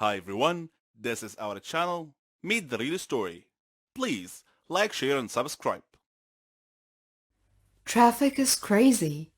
Hi everyone, this is our channel, Meet the Real Story. Please like, share and subscribe. Traffic is crazy.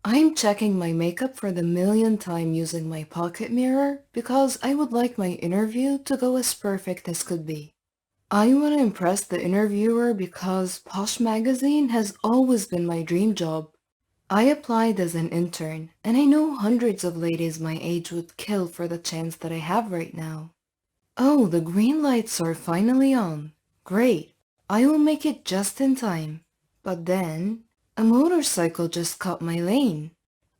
I'm checking my makeup for the millionth time using my pocket mirror because I would like my interview to go as perfect as could be. I want to impress the interviewer because Posh Magazine has always been my dream job. I applied as an intern, and I know hundreds of ladies my age would kill for the chance that I have right now. Oh, the green lights are finally on. Great. I will make it just in time. But then, a motorcycle just cut my lane.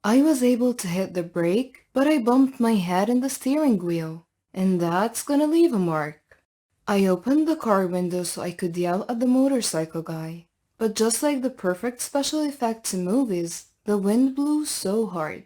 I was able to hit the brake, but I bumped my head in the steering wheel. And that's gonna leave a mark. I opened the car window so I could yell at the motorcycle guy. But just like the perfect special effects in movies, the wind blew so hard.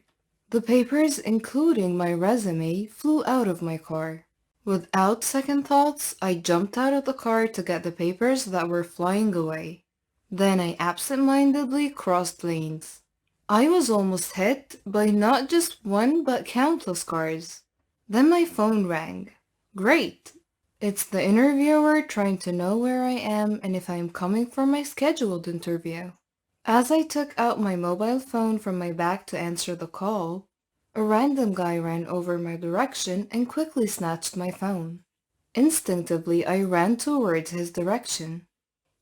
The papers, including my resume, flew out of my car. Without second thoughts, I jumped out of the car to get the papers that were flying away. Then I absent-mindedly crossed lanes. I was almost hit by not just one but countless cars. Then my phone rang. Great! It's the interviewer trying to know where I am and if I am coming for my scheduled interview. As I took out my mobile phone from my bag to answer the call, a random guy ran over my direction and quickly snatched my phone. Instinctively, I ran towards his direction.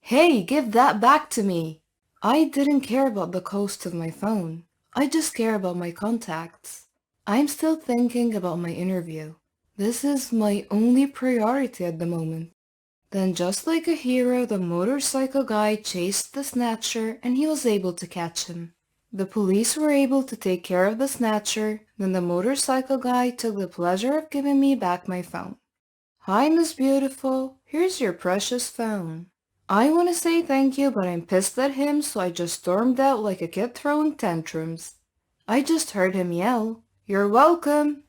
Hey, give that back to me! I didn't care about the cost of my phone. I just care about my contacts. I'm still thinking about my interview. This is my only priority at the moment. Then just like a hero, the motorcycle guy chased the snatcher and he was able to catch him. The police were able to take care of the snatcher, then the motorcycle guy took the pleasure of giving me back my phone. Hi, Miss Beautiful. Here's your precious phone. I want to say thank you, but I'm pissed at him, so I just stormed out like a kid throwing tantrums. I just heard him yell, "You're welcome!"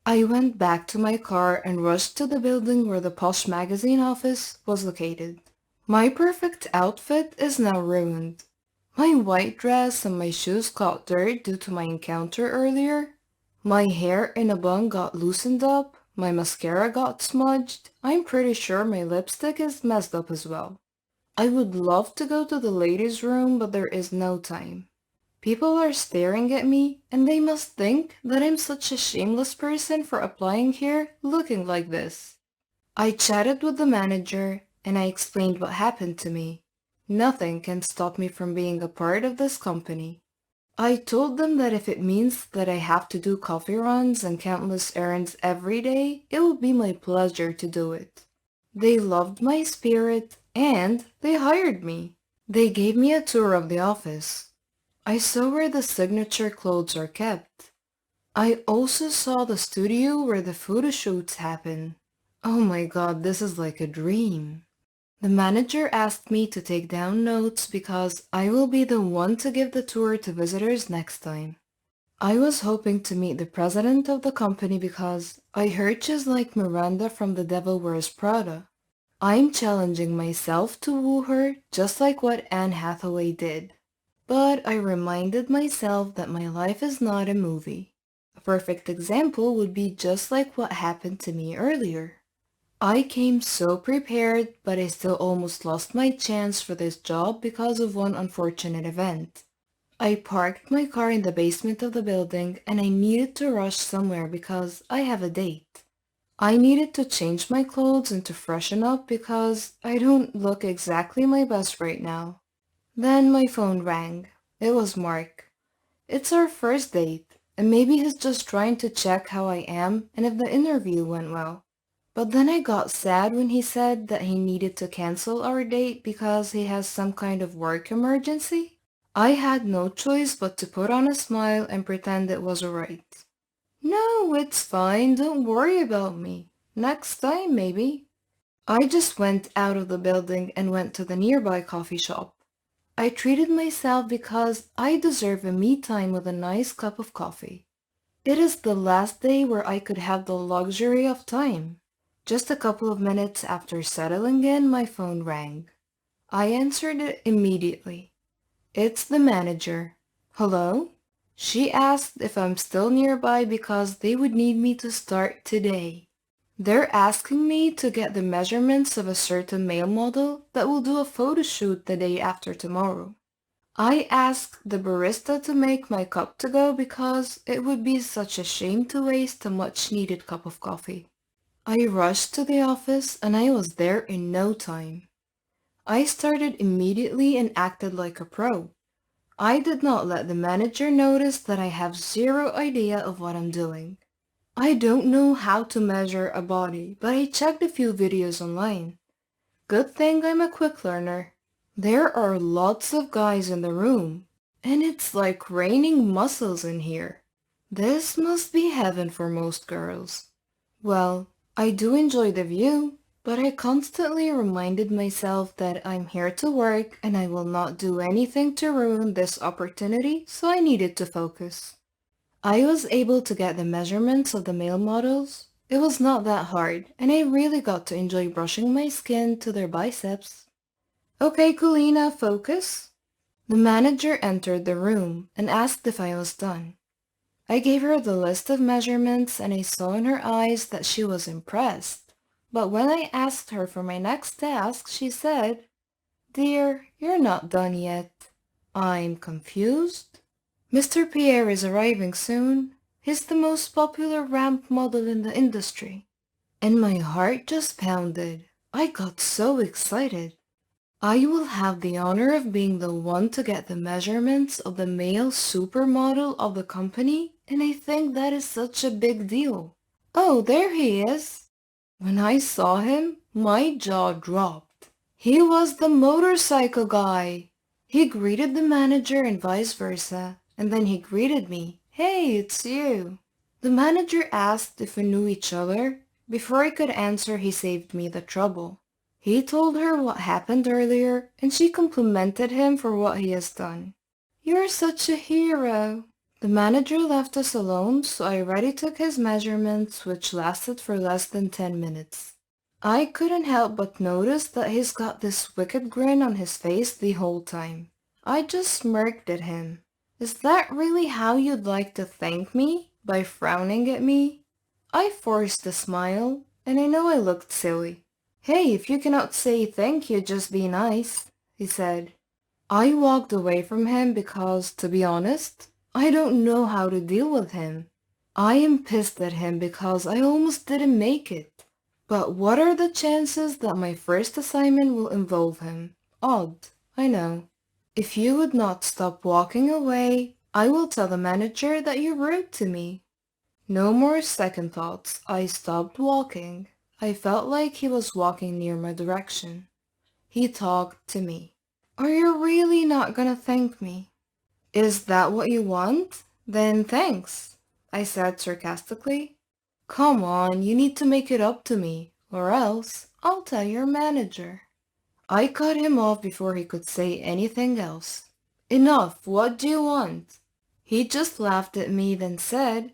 I went back to my car and rushed to the building where the Posh Magazine office was located. My perfect outfit is now ruined. My white dress and my shoes caught dirt due to my encounter earlier. My hair in a bun got loosened up. My mascara got smudged. I'm pretty sure my lipstick is messed up as well. I would love to go to the ladies' room, but there is no time. People are staring at me, and they must think that I'm such a shameless person for applying here looking like this. I chatted with the manager, and I explained what happened to me. Nothing can stop me from being a part of this company. I told them that if it means that I have to do coffee runs and countless errands every day, it will be my pleasure to do it. They loved my spirit, and they hired me. They gave me a tour of the office. I saw where the signature clothes are kept. I also saw the studio where the photo shoots happen. Oh my god, this is like a dream. The manager asked me to take down notes because I will be the one to give the tour to visitors next time. I was hoping to meet the president of the company because I heard she's like Miranda from The Devil Wears Prada. I'm challenging myself to woo her just like what Anne Hathaway did. But I reminded myself that my life is not a movie. A perfect example would be just like what happened to me earlier. I came so prepared, but I still almost lost my chance for this job because of one unfortunate event. I parked my car in the basement of the building and I needed to rush somewhere because I have a date. I needed to change my clothes and to freshen up because I don't look exactly my best right now. Then my phone rang. It was Mark. It's our first date, and maybe he's just trying to check how I am and if the interview went well. But then I got sad when he said that he needed to cancel our date because he has some kind of work emergency. I had no choice but to put on a smile and pretend it was alright. No, it's fine, don't worry about me. Next time, maybe. I just went out of the building and went to the nearby coffee shop. I treated myself because I deserve a me time with a nice cup of coffee. It is the last day where I could have the luxury of time. Just a couple of minutes after settling in, my phone rang. I answered it immediately. It's the manager. Hello? She asked if I'm still nearby because they would need me to start today. They're asking me to get the measurements of a certain male model that will do a photo shoot the day after tomorrow. I asked the barista to make my cup to go because it would be such a shame to waste a much-needed cup of coffee. I rushed to the office and I was there in no time. I started immediately and acted like a pro. I did not let the manager notice that I have zero idea of what I'm doing. I don't know how to measure a body, but I checked a few videos online. Good thing I'm a quick learner. There are lots of guys in the room, and it's like raining muscles in here. This must be heaven for most girls. Well, I do enjoy the view, but I constantly reminded myself that I'm here to work and I will not do anything to ruin this opportunity, so I needed to focus. I was able to get the measurements of the male models. It was not that hard, and I really got to enjoy brushing my skin to their biceps. Okay, Kulina, focus. The manager entered the room and asked if I was done. I gave her the list of measurements and I saw in her eyes that she was impressed. But when I asked her for my next task, she said, "Dear, you're not done yet." I'm confused. Mr. Pierre is arriving soon. He's the most popular ramp model in the industry. And my heart just pounded. I got so excited. I will have the honor of being the one to get the measurements of the male supermodel of the company, and I think that is such a big deal. Oh, there he is. When I saw him, my jaw dropped. He was the motorcycle guy. He greeted the manager and vice versa, and then he greeted me. Hey, it's you. The manager asked if we knew each other. Before I could answer, he saved me the trouble. He told her what happened earlier, and she complimented him for what he has done. "You're such a hero." The manager left us alone, so I already took his measurements, which lasted for less than 10 minutes. I couldn't help but notice that he's got this wicked grin on his face the whole time. I just smirked at him. "Is that really how you'd like to thank me? By frowning at me?" I forced a smile, and I know I looked silly. "Hey, if you cannot say thank you, just be nice," he said. I walked away from him because, to be honest, I don't know how to deal with him. I am pissed at him because I almost didn't make it. But what are the chances that my first assignment will involve him? Odd, I know. If you would not stop walking away, I will tell the manager that you're rude to me. No more second thoughts. I stopped walking. I felt like he was walking near my direction. He talked to me. "Are you really not gonna thank me?" "Is that what you want? Then thanks," I said sarcastically. "Come on, you need to make it up to me, or else I'll tell your manager." I cut him off before he could say anything else. "Enough, what do you want?" He just laughed at me, then said,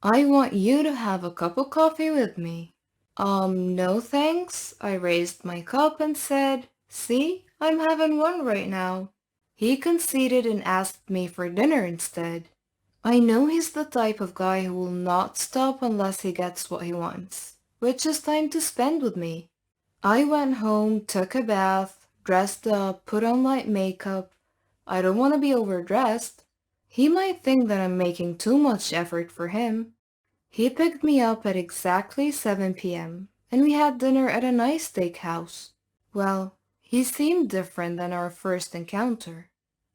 "I want you to have a cup of coffee with me." No thanks. I raised my cup and said, "See, I'm having one right now." He conceded and asked me for dinner instead. I know he's the type of guy who will not stop unless he gets what he wants, which is time to spend with me. I went home, took a bath, dressed up, put on light makeup. I don't want to be overdressed. He might think that I'm making too much effort for him. He picked me up at exactly 7 p.m., and we had dinner at a nice steakhouse. Well, he seemed different than our first encounter.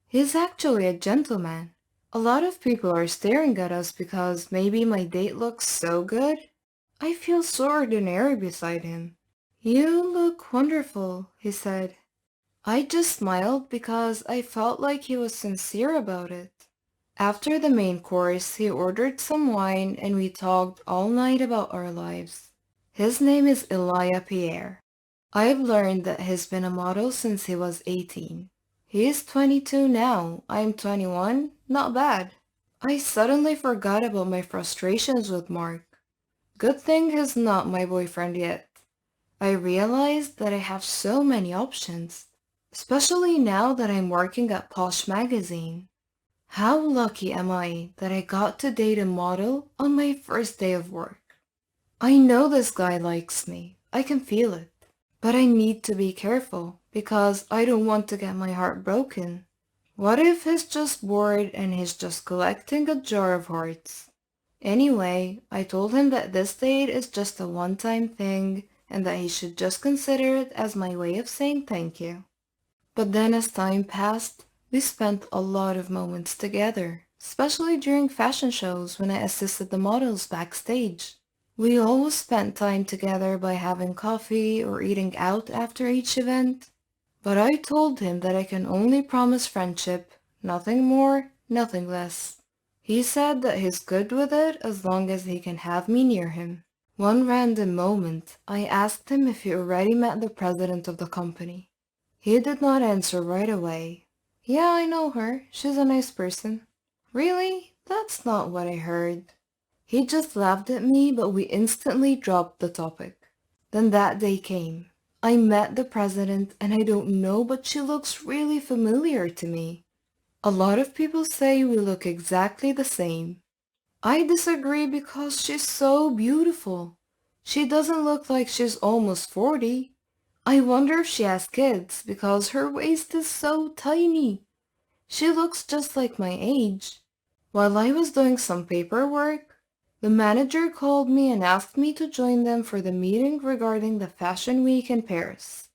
He's actually a gentleman. A lot of people are staring at us because maybe my date looks so good. I feel so ordinary beside him. "You look wonderful," he said. I just smiled because I felt like he was sincere about it. After the main course, he ordered some wine and we talked all night about our lives. His name is Elia Pierre. I've learned that he's been a model since he was 18. He is 22 now. I'm 21. Not bad. I suddenly forgot about my frustrations with Mark. Good thing he's not my boyfriend yet. I realized that I have so many options, especially now that I'm working at Posh Magazine. How lucky am I that I got to date a model on my first day of work? I know this guy likes me. I can feel it. But I need to be careful because I don't want to get my heart broken. What if he's just bored and he's just collecting a jar of hearts? Anyway, I told him that this date is just a one-time thing and that he should just consider it as my way of saying thank you. But then as time passed, we spent a lot of moments together, especially during fashion shows when I assisted the models backstage. We always spent time together by having coffee or eating out after each event. But I told him that I can only promise friendship, nothing more, nothing less. He said that he's good with it as long as he can have me near him. One random moment, I asked him if he already met the president of the company. He did not answer right away. Yeah, I know her. She's a nice person. Really? That's not what I heard. He just laughed at me, but we instantly dropped the topic. Then that day came. I met the president and I don't know, but she looks really familiar to me. A lot of people say we look exactly the same. I disagree because she's so beautiful. She doesn't look like she's almost 40. I wonder if she has kids because her waist is so tiny. She looks just like my age. While I was doing some paperwork, the manager called me and asked me to join them for the meeting regarding the Fashion Week in Paris.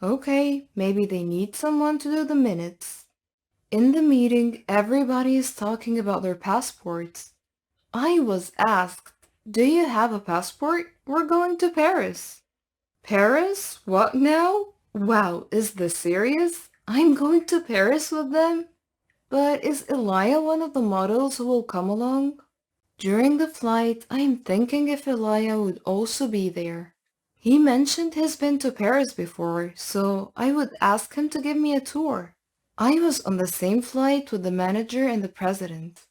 Okay, maybe they need someone to do the minutes. In the meeting, everybody is talking about their passports. I was asked, "Do you have a passport? We're going to Paris." Paris? What now? Wow, is this serious? I'm going to Paris with them? But is Elia one of the models who will come along? During the flight, I'm thinking if Elia would also be there. He mentioned he's been to Paris before, so I would ask him to give me a tour. I was on the same flight with the manager and the president.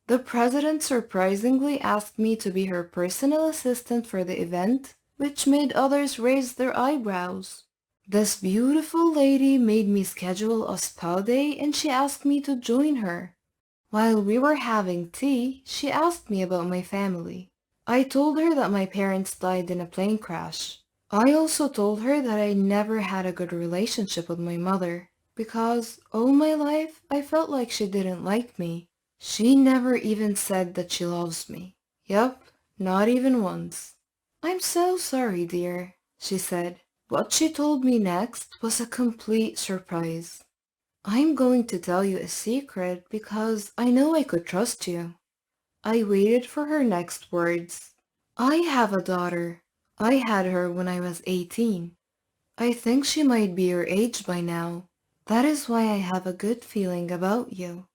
The president surprisingly asked me to be her personal assistant for the event, which made others raise their eyebrows. This beautiful lady made me schedule a spa day and she asked me to join her. While we were having tea, she asked me about my family. I told her that my parents died in a plane crash. I also told her that I never had a good relationship with my mother, because all my life I felt like she didn't like me. She never even said that she loves me. Yup, not even once. "I'm so sorry, dear," she said. What she told me next was a complete surprise. "I'm going to tell you a secret because I know I could trust you." I waited for her next words. "I have a daughter. I had her when I was 18. I think she might be your age by now. That is why I have a good feeling about you.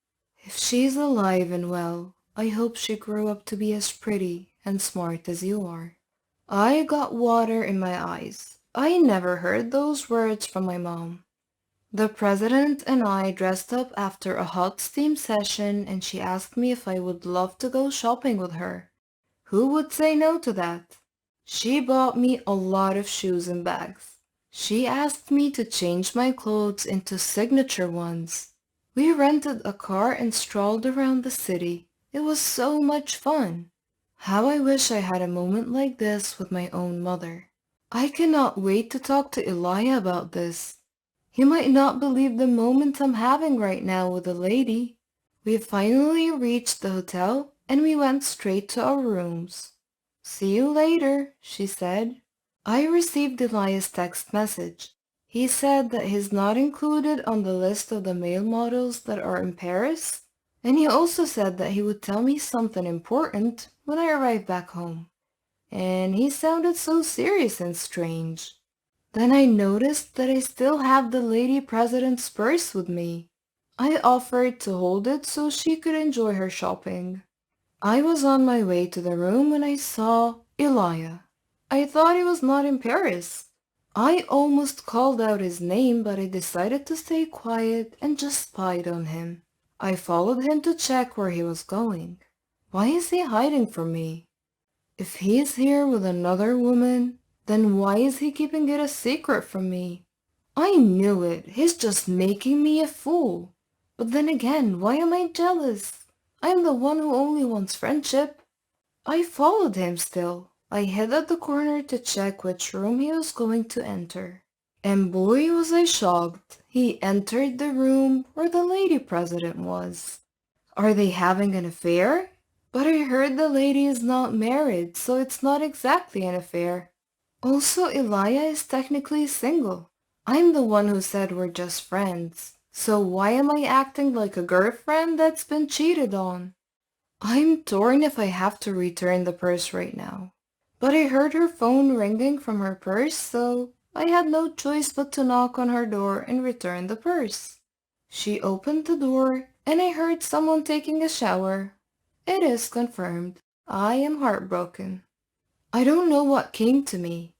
If she's alive and well, I hope she grew up to be as pretty and smart as you are." I got water in my eyes. I never heard those words from my mom. The president and I dressed up after a hot steam session and she asked me if I would love to go shopping with her. Who would say no to that? She bought me a lot of shoes and bags. She asked me to change my clothes into signature ones. We rented a car and strolled around the city. It was so much fun. How I wish I had a moment like this with my own mother. I cannot wait to talk to Elia about this. He might not believe the moment I'm having right now with a lady. We finally reached the hotel and we went straight to our rooms. "See you later," she said. I received Elias' text message. He said that he's not included on the list of the male models that are in Paris, and he also said that he would tell me something important when I arrived back home. And he sounded so serious and strange. Then I noticed that I still have the lady president's purse with me. I offered to hold it so she could enjoy her shopping. I was on my way to the room when I saw Elia. I thought he was not in Paris. I almost called out his name, but I decided to stay quiet and just spied on him. I followed him to check where he was going. Why is he hiding from me? If he is here with another woman, then why is he keeping it a secret from me? I knew it. He's just making me a fool. But then again, why am I jealous? I'm the one who only wants friendship. I followed him still. I hid at the corner to check which room he was going to enter. And boy was I shocked. He entered the room where the lady president was. Are they having an affair? But I heard the lady is not married, so it's not exactly an affair. Also, Elia is technically single. I'm the one who said we're just friends. So why am I acting like a girlfriend that's been cheated on? I'm torn if I have to return the purse right now. But I heard her phone ringing from her purse, so I had no choice but to knock on her door and return the purse. She opened the door, and I heard someone taking a shower. It is confirmed. I am heartbroken. I don't know what came to me.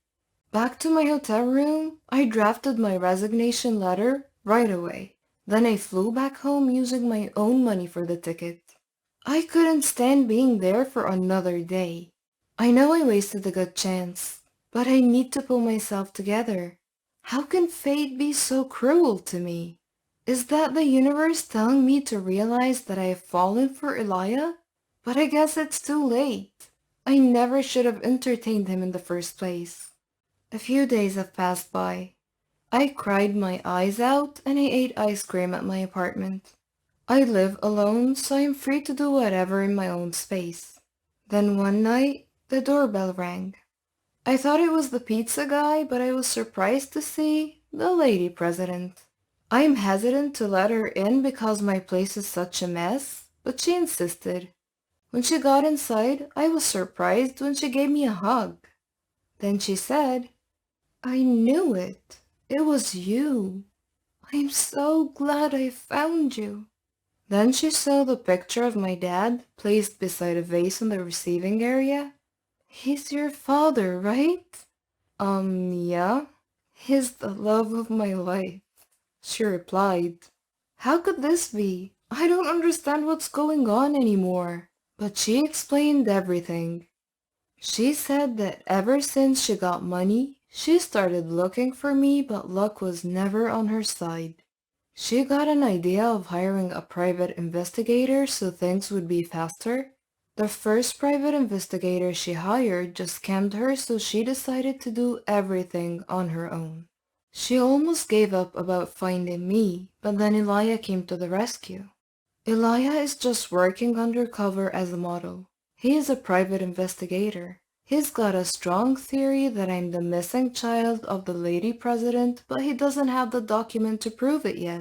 Back to my hotel room, I drafted my resignation letter right away. Then I flew back home using my own money for the ticket. I couldn't stand being there for another day. I know I wasted a good chance, but I need to pull myself together. How can fate be so cruel to me? Is that the universe telling me to realize that I have fallen for Elia? But I guess it's too late. I never should have entertained him in the first place. A few days have passed by. I cried my eyes out and I ate ice cream at my apartment. I live alone, so I'm free to do whatever in my own space. Then one night, the doorbell rang. I thought it was the pizza guy, but I was surprised to see the lady president. I'm hesitant to let her in because my place is such a mess, but she insisted. When she got inside, I was surprised when she gave me a hug. Then she said, I knew it. It was you. I'm so glad I found you. Then she saw the picture of my dad placed beside a vase in the receiving area. He's your father, right? Yeah. He's the love of my life, she replied. How could this be? I don't understand what's going on anymore. But she explained everything. She said that ever since she got money, she started looking for me, but luck was never on her side. She got an idea of hiring a private investigator so things would be faster. The first private investigator she hired just scammed her, so she decided to do everything on her own. She almost gave up about finding me, but then Elia came to the rescue. Elia is just working undercover as a model. He is a private investigator. He's got a strong theory that I'm the missing child of the lady president, but he doesn't have the document to prove it yet.